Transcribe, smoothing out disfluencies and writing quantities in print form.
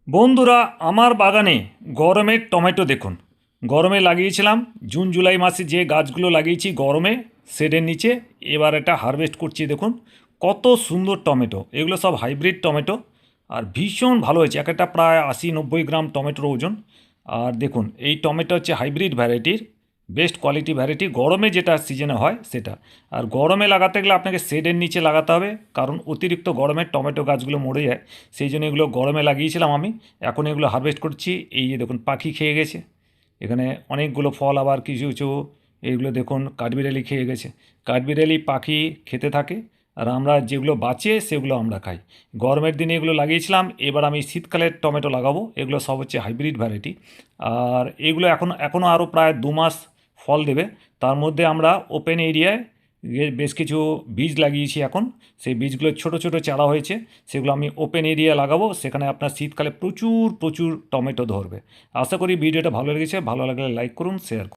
বন্ধুরা, আমার বাগানে গরমের টমেটো দেখুন। গরমে লাগিয়েছিলাম, জুন জুলাই মাসে যে গাছগুলো লাগিয়েছি গরমে শেডের নিচে, এবার এটা হারভেস্ট করছি। দেখুন কত সুন্দর টমেটো, এগুলো সব হাইব্রিড টমেটো আর ভীষণ ভালো হয়েছে। এক একটা প্রায় 80-90 গ্রাম টমেটোর ওজন। আর দেখুন এই টমেটো হচ্ছে হাইব্রিড ভ্যারাইটির, বেস্ট কোয়ালিটি ভ্যারাইটি, গরমে যেটা সিজনে হয় সেটা। আর গরমে লাগাতে গেলে আপনাকে শেডের নিচে লাগাতে হবে, কারণ অতিরিক্ত গরমে টমেটো গাছগুলো মরে যায়। সেই জন্য এগুলো গরমে লাগিয়েছিলাম আমি। এখন এগুলো হারভেস্ট করছি। এই যে দেখুন পাখি খেয়ে গেছে, এখানে অনেকগুলো ফল, আবার কিছু কিছু এইগুলো দেখুন কাঠবিড়ালি খেয়ে গেছে। কাঠবিড়ালি পাখি খেতে থাকে, আর আমরা যেগুলো বাঁচে সেগুলো আমরা খাই। গরমের দিনে এগুলো লাগিয়েছিলাম, এবার আমি শীতকালের টমেটো লাগাবো। এগুলো সব হচ্ছে হাইব্রিড ভ্যারাইটি। আর এগুলো এখনও আরও প্রায় 2 মাস ফল দেবে। তার মধ্যে আমরা ওপেন এরিয়ায় বেশ কিছু বীজ লাগিয়েছি এখন। সেই বীজগুলো ছোট ছোট চারা হয়েছে, সেগুলো আমি ওপেন এরিয়া লাগাবো। সেখানে আপনার শীতকালে প্রচুর প্রচুর টমেটো ধরবে। আশা করি ভিডিওটা ভালো লেগেছে। ভালো লাগলে লাইক করুন, শেয়ার করুন।